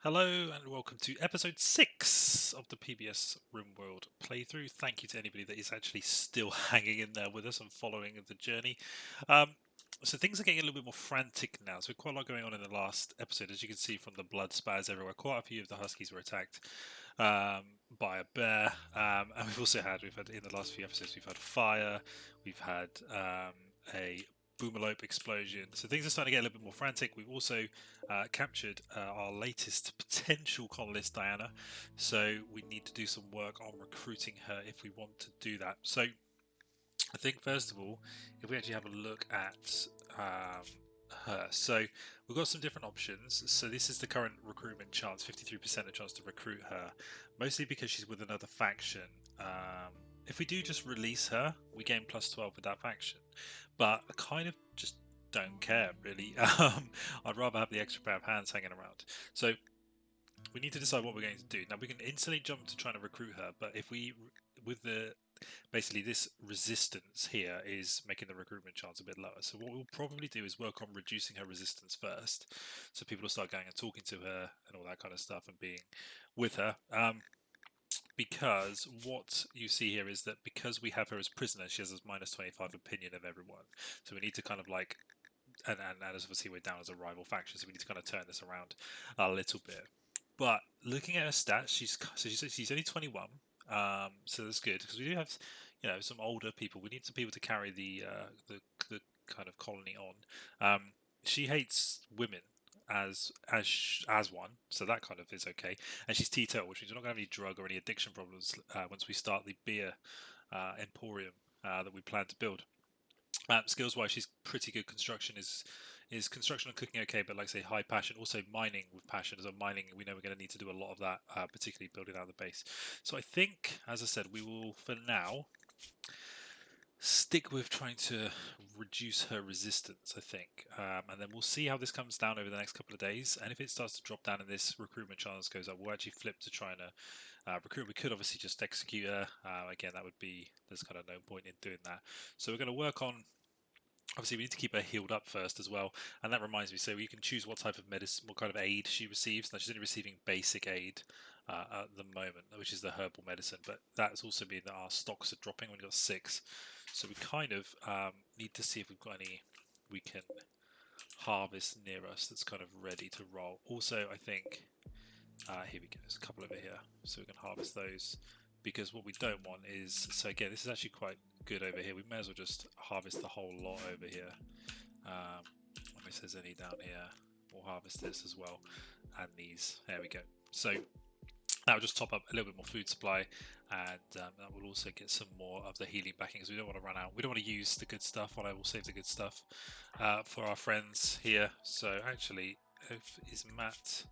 Hello and welcome to episode 6 of the PBS Rimworld playthrough. Thank you to anybody that is actually still hanging in there with us and following the journey. So things are getting a little bit more frantic now. So quite a lot going on in the last episode, as you can see from the blood spatters everywhere. Quite a few of the huskies were attacked by a bear, and we've had in the last few episodes we've had fire, we've had a boomalope explosion. So things are starting to get a little bit more frantic. We've also captured our latest potential colonist, Diana. So we need to do some work on recruiting her if we want to do that. So I think first of all, if we actually have a look at her, so we've got some different options. So this is the current recruitment chance, 53% of chance to recruit her, mostly because she's with another faction. If we do just release her, we gain plus 12 with that faction, but I kind of just don't care really. I'd rather have the extra pair of hands hanging around. So we need to decide what we're going to do. Now we can instantly jump to trying to recruit her, but if we, with the basically this resistance here is making the recruitment chance a bit lower. So what we'll probably do is work on reducing her resistance first, so people will start going and talking to her and all that kind of stuff and being with her. Because what you see here is that because we have her as prisoner, she has a minus 25 opinion of everyone. So we need to kind of like, and as obviously we're down as a rival faction, so we need to kind of turn this around a little bit. But looking at her stats, she's only 21, so that's good because we do have, some older people. We need some people to carry the kind of colony on. She hates women as one, so that kind of is okay. And she's teetotal, which means we're not going to have any drug or any addiction problems once we start the beer emporium that we plan to build. Skills wise, she's pretty good. Construction is construction and cooking okay, but like I say, high passion. Also mining with passion. As a mining, we know we're going to need to do a lot of that, particularly building out the base. So I think, as I said, we will for now stick with trying to reduce her resistance, I think, and then we'll see how this comes down over the next couple of days. And if it starts to drop down and this recruitment chance goes up, we'll actually flip to trying to recruit. We could obviously just execute her. Again, there's kind of no point in doing that. So we're going to work on. Obviously, we need to keep her healed up first as well, and that reminds me. So you can choose what type of medicine, what kind of aid she receives. Now she's only receiving basic aid at the moment, which is the herbal medicine. But that's also mean that our stocks are dropping. We've got 6, so we kind of need to see if we've got any we can harvest near us that's kind of ready to roll. Also, I think here we go. There's a couple over here, so we can harvest those. Because what we don't want is, so again, this is actually quite good over here. We may as well just harvest the whole lot over here. If there's any down here, we'll harvest this as well, and these. There we go. So that will just top up a little bit more food supply, and that will also get some more of the healing backing, because we don't want to run out. We don't want to use the good stuff. I will save the good stuff for our friends here. So actually, is Matt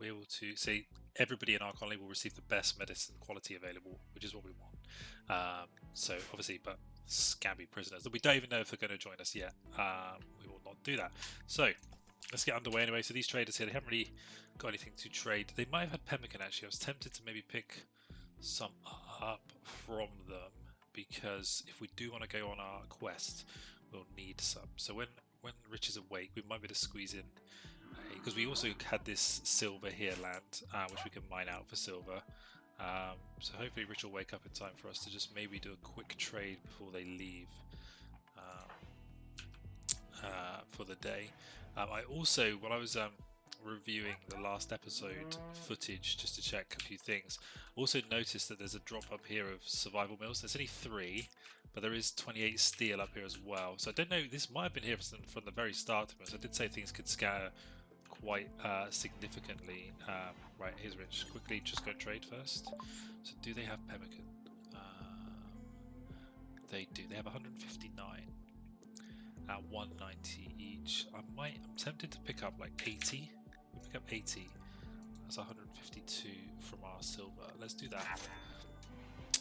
be able to say everybody in our colony will receive the best medicine quality available, which is what we want. So obviously, but scabby prisoners that we don't even know if they're going to join us yet, we will not do that. So let's get underway anyway. So these traders here, they haven't really got anything to trade. They might have had pemmican actually. I was tempted to maybe pick some up from them, because if we do want to go on our quest, we'll need some. So when Rich is awake, we might be able to squeeze in, because we also had this silver here land, which we can mine out for silver. So hopefully Rich will wake up in time for us to just maybe do a quick trade before they leave for the day. I also, when I was reviewing the last episode footage just to check a few things, also noticed that there's a drop up here of survival mills. There's only 3, but there is 28 steel up here as well. So I don't know, this might have been here from the very start. I did say things could scatter quite significantly. Right, here's Rich. Quickly, just go trade first. So do they have pemmican? They do. They have 159 at 190 each. I'm tempted to pick up like 80. We pick up 80. That's 152 from our silver. Let's do that.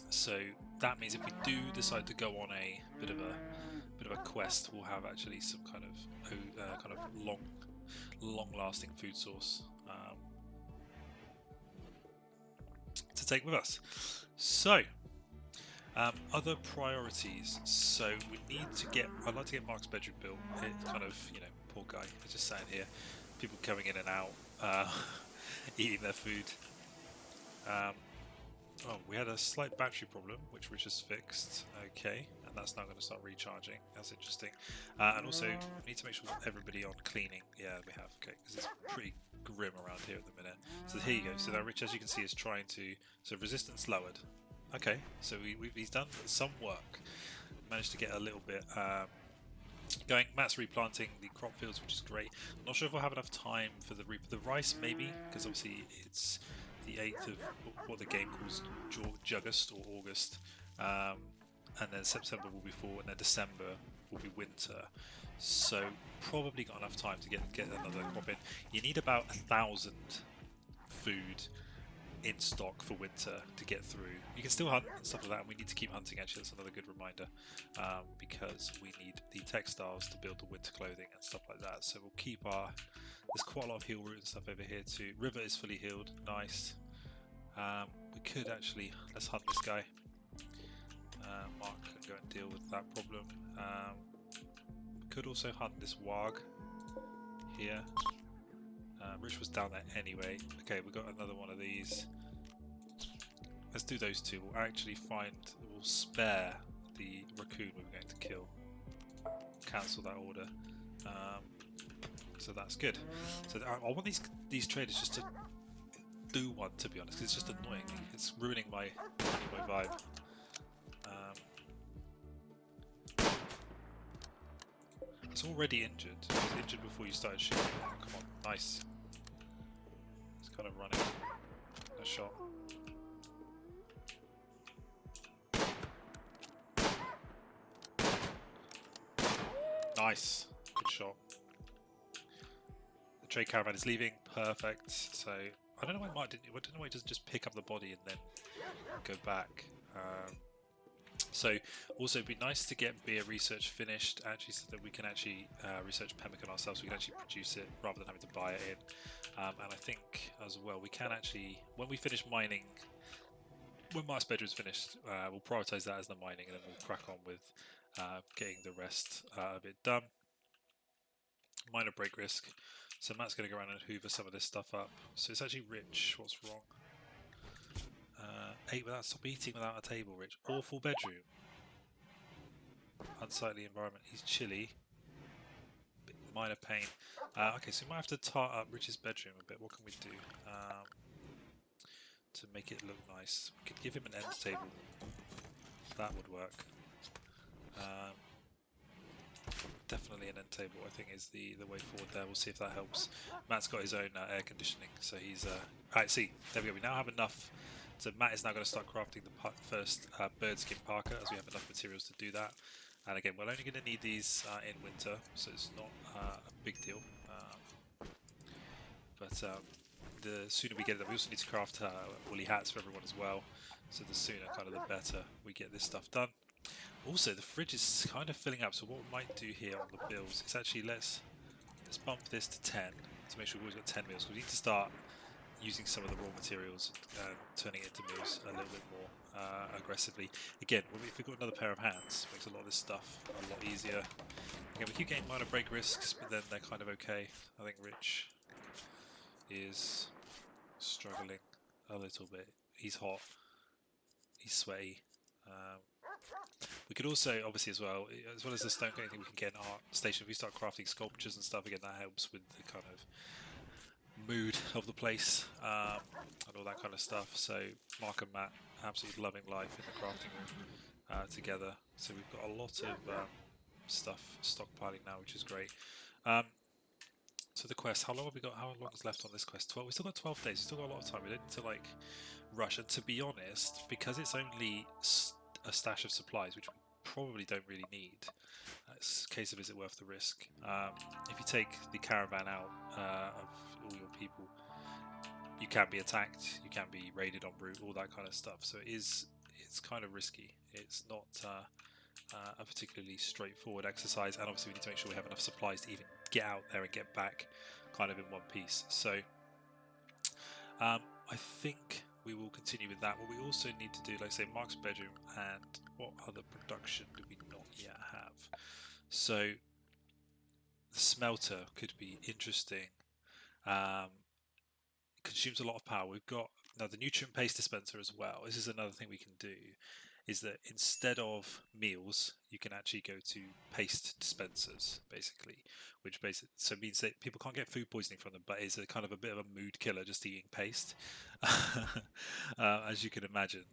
So that means if we do decide to go on a bit of a quest, we'll have actually some kind of long-lasting food source to take with us. So other priorities. So we need to get. I'd like to get Mark's bedroom built. It's kind of, poor guy. He's just sat here. People coming in and out. eating their food. Um, oh, we had a slight battery problem, which we just fixed. Okay, and that's now going to start recharging. That's interesting. And also, we need to make sure everybody on cleaning. Yeah, we have. Okay, because it's pretty grim around here at the minute. So here you go. So now Rich, as you can see, is trying to. So resistance lowered. Okay, so he's done some work. Managed to get a little bit going. Matt's replanting the crop fields, which is great. I'm not sure if I'll have enough time for the rice, maybe, because obviously it's the 8th of what the game calls Jugust or August, and then September will be fall, and then December will be winter. So probably got enough time to get another crop in. You need about 1,000 food in stock for winter to get through. You can still hunt and stuff like that, and we need to keep hunting. Actually, that's another good reminder, because we need the textiles to build the winter clothing and stuff like that. So we'll keep our. There's quite a lot of heal root and stuff over here too. River is fully healed, nice. We could actually let's hunt this guy. Mark can go and deal with that problem. We could also hunt this warg here. Rich was down there anyway. Okay, we got another one of these. Let's do those two. We'll actually we'll spare the raccoon we were going to kill. Cancel that order. So that's good. So I want these traders just to do one, to be honest, 'cause it's just annoying. It's ruining my vibe. It's already injured. It was injured before you started shooting. Oh, come on, nice. It's kind of running a shot. Nice, good shot. The trade caravan is leaving. Perfect. So I don't know why Mark didn't. I don't know why he doesn't just pick up the body and then go back. So also it'd be nice to get beer research finished actually, so that we can actually research pemmican ourselves. So we can actually produce it rather than having to buy it in. And I think as well we can actually, when we finish mining, when Mark's bedroom's finished, we'll prioritise that as the mining, and then we'll crack on with getting the rest of it done. Minor break risk. So Matt's going to go around and hoover some of this stuff up. So it's actually Rich. What's wrong? Stop eating without a table, Rich. Awful bedroom. Unsightly environment. He's chilly. Minor pain. Okay, so we might have to tar up Rich's bedroom a bit. What can we do to make it look nice? We could give him an end table. That would work. Definitely an end table, I think, is the way forward there. We'll see if that helps. Matt's got his own air conditioning, so he's... Alright, see, there we go. We now have enough. So Matt is now going to start crafting the first birdskin parka, as we have enough materials to do that. And again, we're only going to need these in winter, so it's not a big deal. The sooner we get them, we also need to craft woolly hats for everyone as well. So the sooner, kind of the better we get this stuff done. Also, the fridge is kind of filling up, so what we might do here on the builds is actually let's bump this to 10 to make sure we've always got 10 meals. We need to start using some of the raw materials and turning it into meals a little bit more aggressively. Again, if we've got another pair of hands, it makes a lot of this stuff a lot easier. Again, we keep getting minor break risks, but then they're kind of okay. I think Rich is struggling a little bit. He's hot. He's sweaty. We could also, obviously, as well as the stone cutting thing, we can get an art station. If we start crafting sculptures and stuff, again, that helps with the kind of mood of the place and all that kind of stuff. So Mark and Matt absolutely loving life in the crafting room together. So we've got a lot of stuff stockpiling now, which is great. So the quest, how long have we got? How long is left on this quest? 12. We still got 12 days. We still got a lot of time. We don't need to like rush. And to be honest, because it's only a stash of supplies, which we probably don't really need, it's a case of is it worth the risk. If you take the caravan out of all your people, you can be attacked, you can be raided en route, all that kind of stuff. So it's kind of risky. It's not a particularly straightforward exercise, and obviously we need to make sure we have enough supplies to even get out there and get back kind of in one piece. So I think we will continue with that. What we also need to do, like I say, Mark's bedroom, and what other production do we not yet have? So the smelter could be interesting. consumes a lot of power. We've got now the nutrient paste dispenser as well. This is another thing we can do, is that instead of meals, you can actually go to paste dispensers, basically, which basically so means that people can't get food poisoning from them, but is a kind of a bit of a mood killer just eating paste, as you can imagine.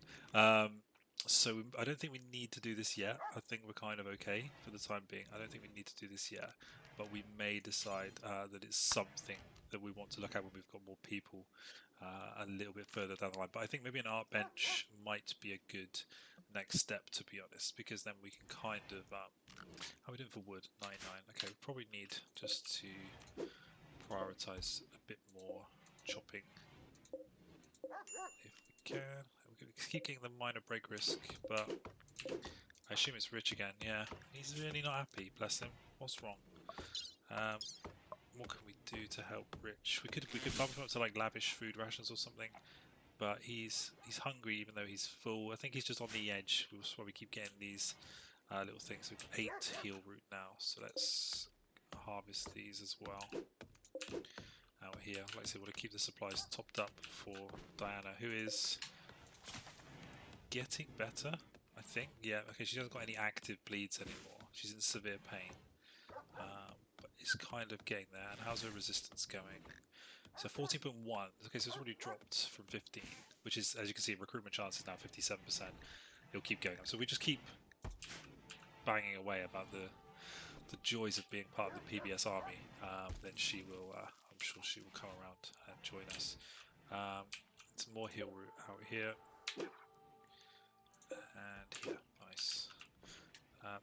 So I don't think we need to do this yet. I think we're kind of okay for the time being. I don't think we need to do this yet, but we may decide that it's something that we want to look at when we've got more people a little bit further down the line. But I think maybe an art bench might be a good next step, to be honest, because then we can kind of how are we doing for wood? 99. Okay, we probably need just to prioritize a bit more chopping if we can. We keep getting the minor break risk, but I assume it's Rich again. Yeah, he's really not happy, bless him. What's wrong? What can we do to help Rich? We could bump him up to like lavish food rations or something, but he's hungry even though he's full. I think he's just on the edge. We'll probably keep getting these little things. We've 8 heal root now, so let's harvest these as well. Out here, like I said, we'll keep the supplies topped up for Diana, who is getting better, I think. Yeah, okay, she doesn't got any active bleeds anymore. She's in severe pain, but it's kind of getting there. And how's her resistance going? So 14.1. Okay, so it's already dropped from 15, which is, as you can see, recruitment chance is now 57%. It'll keep going up. So we just keep banging away about the joys of being part of the PBS army. Then she will, I'm sure she will come around and join us. Some more heal route out here. And here, nice.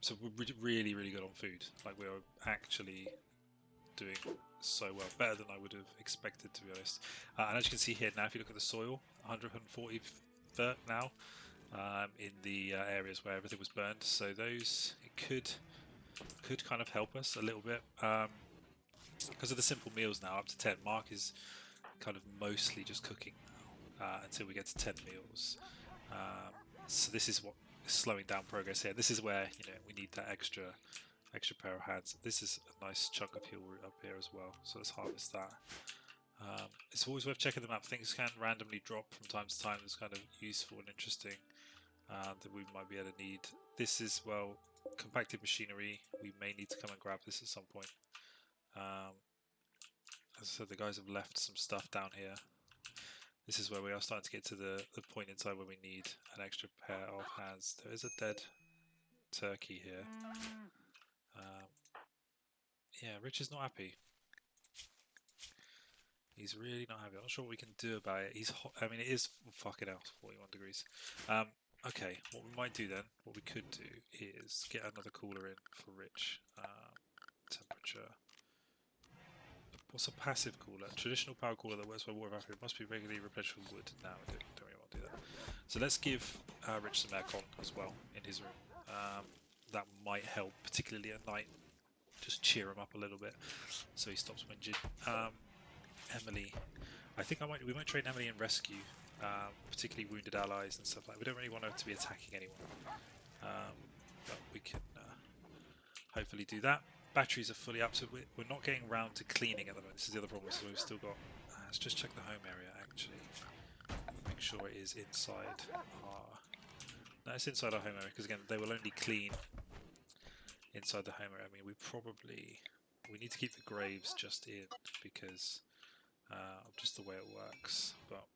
So we're really, really good on food. Like, we're actually doing so well, better than I would have expected, to be honest. And as you can see here now, if you look at the soil, 140 now in the areas where everything was burned. So those, it could kind of help us a little bit because of the simple meals now, up to 10. Mark is kind of mostly just cooking now until we get to 10 meals. So this is what is slowing down progress here. This is where, you know, we need that extra pair of hands. This is a nice chunk of heal root up here as well, so let's harvest that. It's always worth checking them out. Things can randomly drop from time to time. It's kind of useful and interesting that we might be able to need. This is, well, compacted machinery. We may need to come and grab this at some point. As I said, the guys have left some stuff down here. This is where we are starting to get to the point in time where we need an extra pair of hands. There is a dead turkey here. Yeah, Rich is not happy. He's really not happy. I'm not sure what we can do about it. He's hot. I mean, it is fucking out, 41 degrees. Okay, what we might do then, what we could do is get another cooler in for Rich. Temperature. What's a passive cooler? Traditional power cooler that works by water evaporator. It must be regularly replenished with wood. No, we don't really want to do that. So let's give Rich some aircon as well in his room. That might help, particularly at night. Just cheer him up a little bit so he stops whinging. Emily, I think we might train Emily in rescue, particularly wounded allies and stuff like that. We don't really want her to be attacking anyone, but we can hopefully do that. Batteries are fully up, so we're not getting round to cleaning at the moment. This is the other problem, so we've still got... let's just check the home area, actually. Make sure it is inside our... No, it's inside our home area, because again, they will only clean inside the home area. I mean, we need to keep the graves just in, because of just the way it works, but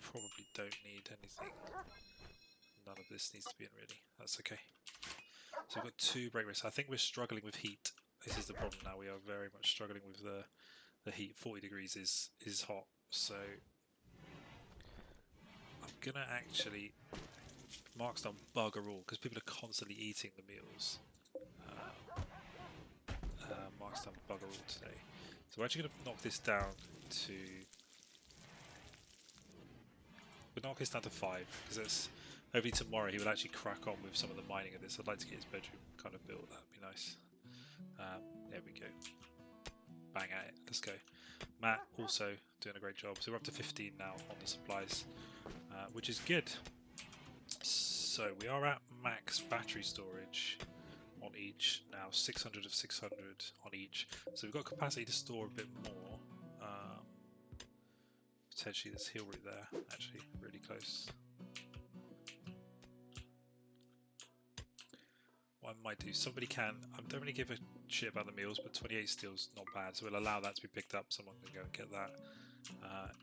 probably don't need anything. None of this needs to be in, really. That's okay. So we've got 2 break risks. I think we're struggling with heat. This is the problem now. We are very much struggling with the heat. 40 degrees is hot. So I'm gonna actually... Mark's done bugger all because people are constantly eating the meals. Mark's done bugger all today. So we're actually going to knock this down to... We'll knock this down to 5 because that's... Hopefully tomorrow he will actually crack on with some of the mining of this. I'd like to get his bedroom kind of built. That'd be nice. There we go. Bang at it. Let's go. Matt also doing a great job. So we're up to 15 now on the supplies, which is good. So we are at max battery storage on each now. 600 of 600 on each. So we've got capacity to store a bit more. potentially this hill route there, actually, really close. What I might do, somebody can, I don't really give a shit about the meals, but 28 steel's not bad, so we'll allow that to be picked up. Someone can go and get that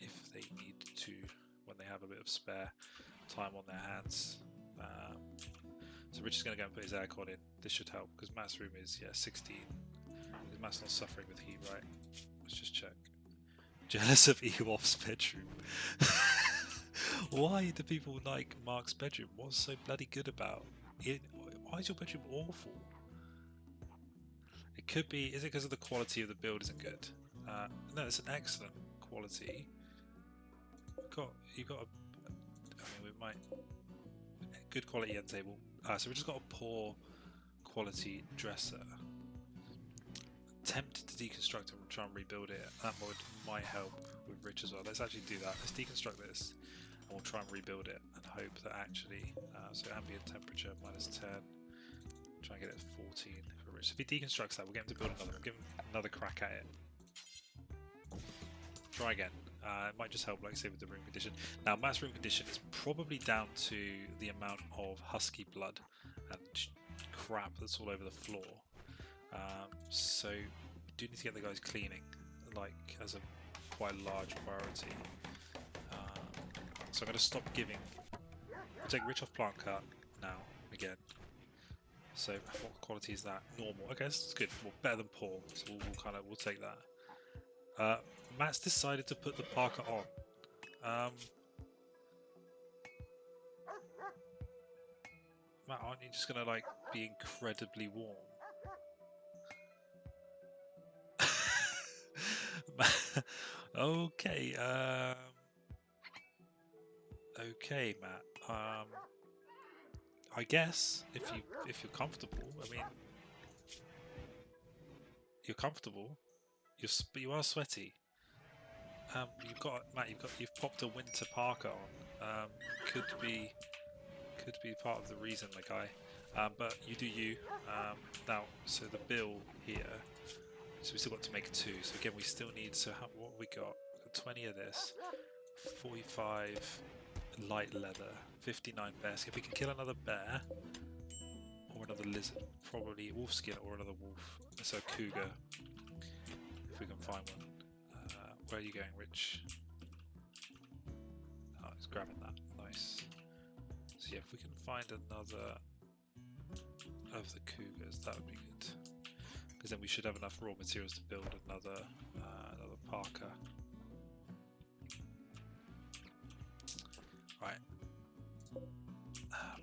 if they need to, when they have a bit of spare time on their hands. So Rich is going to go and put his aircon in. This should help, because Matt's room is, 16. Matt's not suffering with heat, right? Let's just check. Jealous of Ewoff's bedroom. Why do people like Mark's bedroom? What's so bloody good about it? Why is your bedroom awful? It could be, is it because of the quality of the build isn't good? No, it's an excellent quality. You got we might, good quality end table. So we just got a poor quality dresser. Tempted to deconstruct and try and rebuild it. That might help with Rich as well. Let's actually do that. Let's deconstruct this and we'll try and rebuild it and hope that actually, so ambient temperature -10, try and get it at 14 for Rich. So if he deconstructs that, we'll get him to build another. We'll give him another crack at it. Try again. It might just help, like I say, with the room condition. Now, Matt's room condition is probably down to the amount of husky blood and crap that's all over the floor. So we do need to get the guys cleaning, like as a quite large priority. So I'm going to stop giving. We'll take Rich off plant cut now again. So what quality is that? Normal. Okay, it's good. Well, better than poor. So we'll take that. Matt's decided to put the parka on. Matt, aren't you just gonna like be incredibly warm? Okay. Okay, Matt. I guess if you're comfortable. I mean, you're comfortable. You are sweaty. You've popped a winter parka on. Could be part of the reason, my guy. But you do you. Now, so the bill here. So we still got to make 2. So again, we still need. So what have we got? We've got 20 of this. 45 light leather. 59 bear skin. If we can kill another bear or another lizard, probably wolf skin or another wolf. So a cougar, if we can find one. Where are you going, Rich? Oh, he's grabbing that. Nice. So yeah, if we can find another of the cougars, that would be good. Because then we should have enough raw materials to build another parka. Right.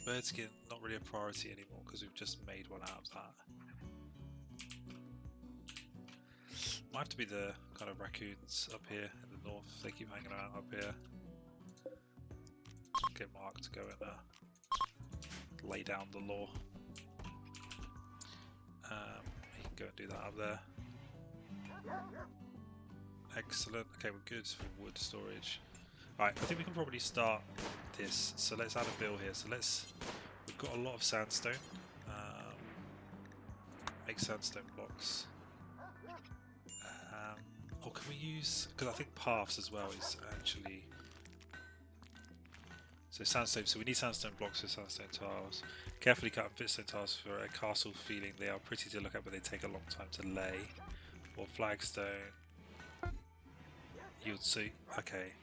Bird skin, not really a priority anymore because we've just made one out of that. Might have to be the kind of raccoons up here in the north. They keep hanging around up here. Get Mark to go and lay down the law. He can go and do that up there. Excellent. Okay, we're good for wood storage. Right, I think we can probably start this. So let's add a bill here. So we've got a lot of sandstone. Make sandstone blocks. Or can we use, because I think paths as well is actually, so sandstone, so we need sandstone blocks for sandstone tiles. Carefully cut and fit stone tiles for a castle feeling. They are pretty to look at, but they take a long time to lay. Or flagstone. You'd see, okay,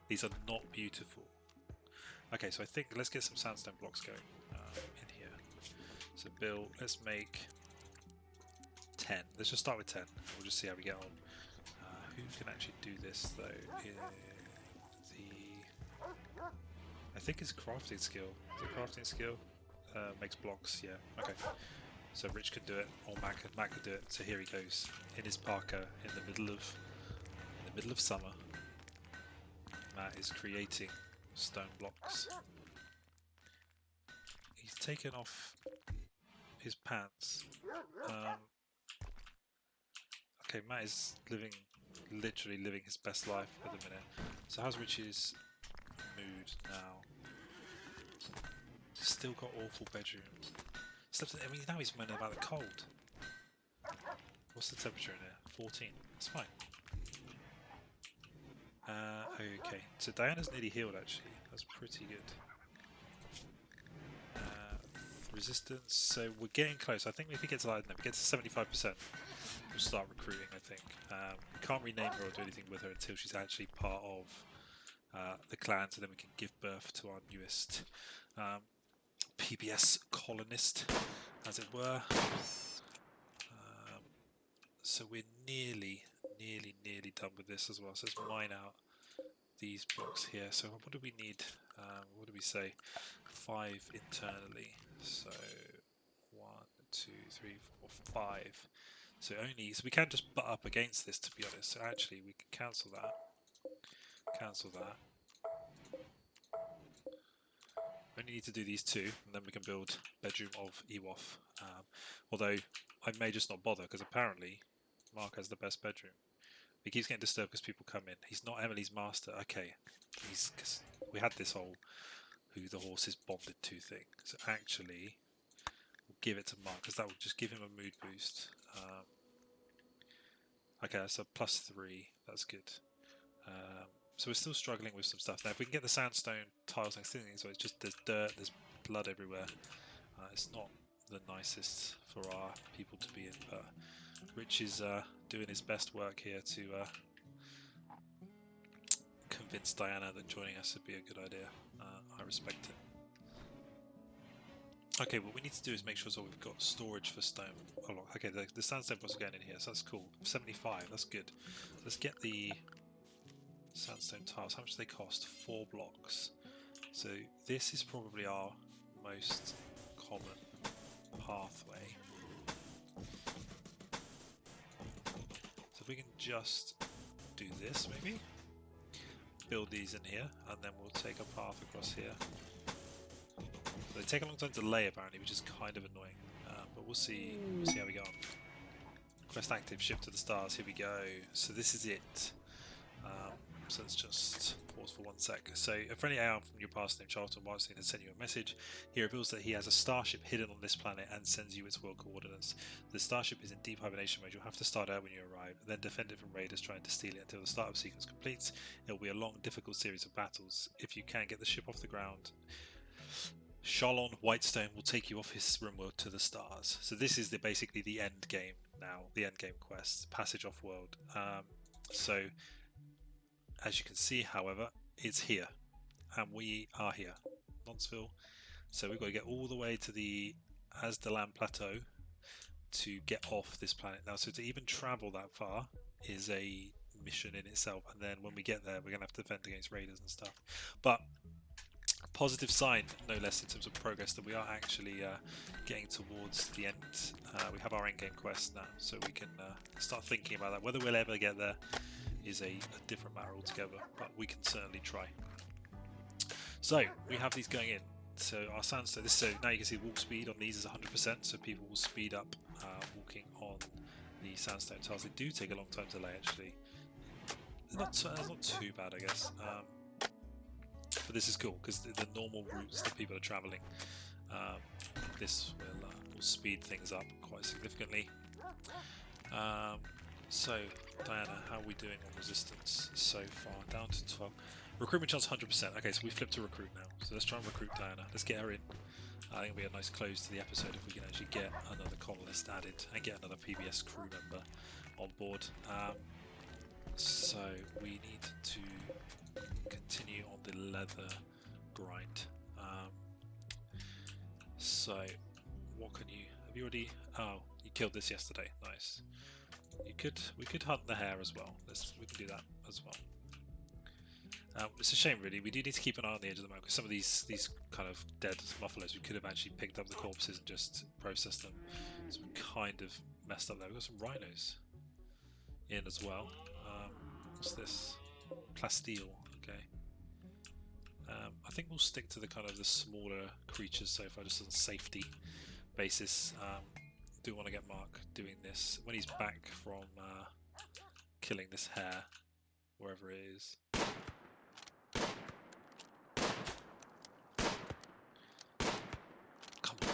these are not beautiful. Okay, so I think let's get some sandstone blocks going in here. So Bill, let's make 10. Let's just start with 10. We'll just see how we get on. Who can actually do this though? I think it's crafting skill. Is it crafting skill? Makes blocks, yeah. Okay. So Rich could do it, or Matt could do it. So here he goes in his parka in the middle of summer. Matt is creating stone blocks. He's taken off his pants. Okay, Matt is literally living his best life at the minute. So how's Rich's mood now? Still got awful bedroom. I mean, now he's moaning about the cold. What's the temperature in here? 14. That's fine. Okay, so Diana's nearly healed actually. That's pretty good. Resistance, so we're getting close. I think if we get to like, no, we get to 75%, we'll start recruiting, I think. We can't rename her or do anything with her until she's actually part of the clans, and then we can give birth to our newest PBS colonist, as it were. So we're nearly done with this as well. So let's mine out these blocks here. So what do we need? What do we say? 5 internally. So 1, 2, 3, 4, 5. So we can just butt up against this, to be honest. So actually we can cancel that. Cancel that. Only need to do these 2, and then we can build bedroom of Ewolf. Although I may just not bother, because apparently Mark has the best bedroom. He keeps getting disturbed because people come in. He's not Emily's master. Okay, because we had this whole who the horse is bonded to thing. So actually, we'll give it to Mark, because that will just give him a mood boost. Okay, so +3. That's good. So we're still struggling with some stuff. Now, if we can get the sandstone tiles next to things, so it's just there's dirt, there's blood everywhere. It's not the nicest for our people to be in, but Rich is doing his best work here to convince Diana that joining us would be a good idea. I respect it. Okay, what we need to do is make sure so we've got storage for stone. Oh, look, okay, the sandstone was going in here, so that's cool. 75, that's good. So let's get the sandstone tiles. How much do they cost? 4 blocks. So this is probably our most common pathway. So if we can just do this, maybe build these in here, and then we'll take a path across here. So they take a long time to lay, apparently, which is kind of annoying. But we'll see. We'll see how we go on. Quest active. Ship to the stars. Here we go. So this is it. So let's just pause for 1 sec. So a friendly AI from your past named Charlton Watson has sent you a message. He reveals that he has a starship hidden on this planet and sends you its world coordinates. The starship is in deep hibernation mode. You'll have to start out when you arrive, then defend it from raiders trying to steal it until the startup sequence completes. It will be a long, difficult series of battles. If you can get the ship off the ground, Shalon Whitestone will take you off his Rimworld to the stars. So this is basically the end game now, the end game quest, passage off world. So as you can see, however, it's here, and we are here, Nonsville. So we've got to get all the way to the Azdalan Plateau to get off this planet. Now, so to even travel that far is a mission in itself, and then when we get there, we're going to have to defend against raiders and stuff. But positive sign, no less, in terms of progress, that we are actually getting towards the end. We have our end game quest now, so we can start thinking about that. Whether we'll ever get there is a different matter altogether, but we can certainly try. So we have these going in. So our sandstone. So now you can see walk speed on these is 100%. So people will speed up walking on the sandstone tiles. They do take a long time to lay, actually. It's not too bad, I guess. But this is cool because the normal routes that people are travelling, this will speed things up quite significantly. So, Diana, how are we doing on resistance so far? Down to 12. Recruitment chance 100%. Okay, so we flipped to recruit now. So let's try and recruit Diana. Let's get her in. I think it'll be a nice close to the episode if we can actually get another colonist added and get another PBS crew member on board. So we need to continue on the leather grind. So what can you... Have you already... Oh, you killed this yesterday. Nice. We could hunt the hare as well. We can do that as well. It's a shame, really. We do need to keep an eye on the edge of the map because some of these kind of dead buffaloes, we could have actually picked up the corpses and just processed them. So we kind of messed up there. We've got some rhinos in as well. What's this? Plasteel. Okay. I think we'll stick to the kind of the smaller creatures so far, just on a safety basis. Do want to get Mark doing this when he's back from killing this hare, wherever it is. Come on.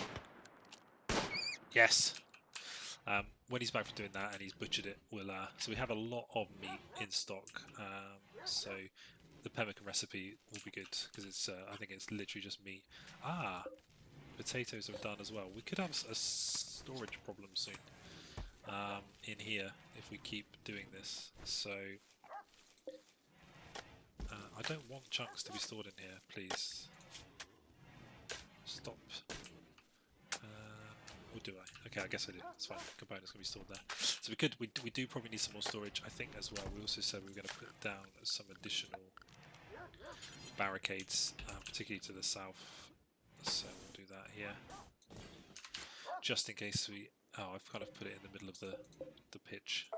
Yes. When he's back from doing that and he's butchered it, we'll. So we have a lot of meat in stock. So the pemmican recipe will be good because it's I think it's literally just meat. Ah, potatoes are done as well. We could have a storage problem soon in here if we keep doing this. So I don't want chunks to be stored in here, please. Stop. Or do I? Okay, I guess I do. It's fine. Components can be stored there. So we do probably need some more storage, I think, as well. We also said we were going to put down some additional barricades, particularly to the south. So we'll do that here, just in case we. Oh, I've kind of put it in the middle of the pitch.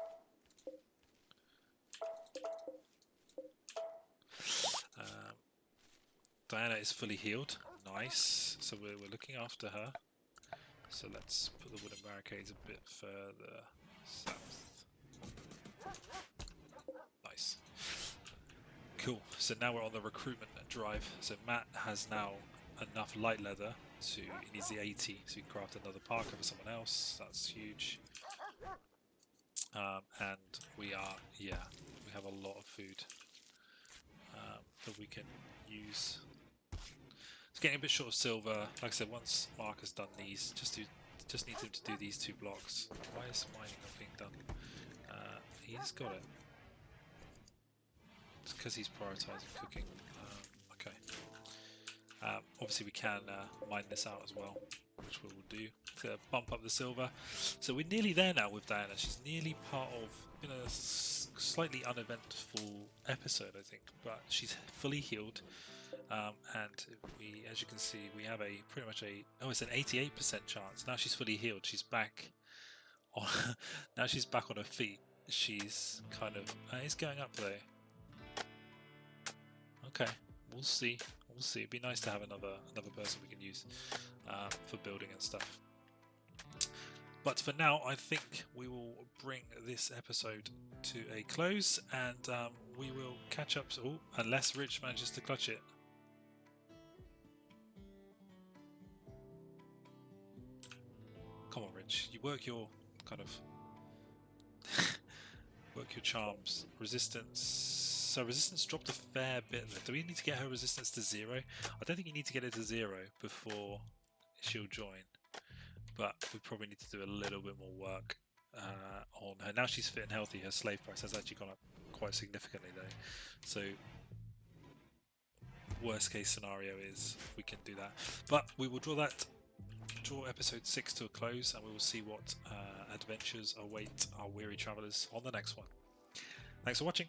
Diana is fully healed. Nice. So we're looking after her. So let's put the wooden barricades a bit further south. Nice. Cool. So now we're on the recruitment drive. So Matt has now enough light leather to, he needs the 80, so he can craft another parka for someone else. That's huge. And we are, yeah, we have a lot of food that we can use. It's getting a bit short of silver. Like I said, once Mark has done these, just needs him to do these 2 blocks. Why is mining not being done? He's got it. It's because he's prioritising cooking. Okay. Obviously we can mine this out as well, which we will do to bump up the silver. So we're nearly there now with Diana. She's nearly part of, been a slightly uneventful episode, I think, but she's fully healed. And we, as you can see, we have a pretty much it's an 88% chance. Now she's fully healed. She's back on. Now she's back on her feet. She's kind of. It's going up though. Okay, we'll see. We'll see. It'd be nice to have another person we can use for building and stuff. But for now, I think we will bring this episode to a close, and we will catch up. Oh, unless Rich manages to clutch it. Come on, Rich. You work your kind of work your charms. Resistance. So resistance dropped a fair bit. Do we need to get her resistance to 0? I don't think you need to get it to 0 before she'll join. But we probably need to do a little bit more work on her. Now she's fit and healthy. Her slave price has actually gone up quite significantly, though. So worst case scenario is we can do that. But we will draw episode 6 to a close, and we will see what adventures await our weary travellers on the next one. Thanks for watching.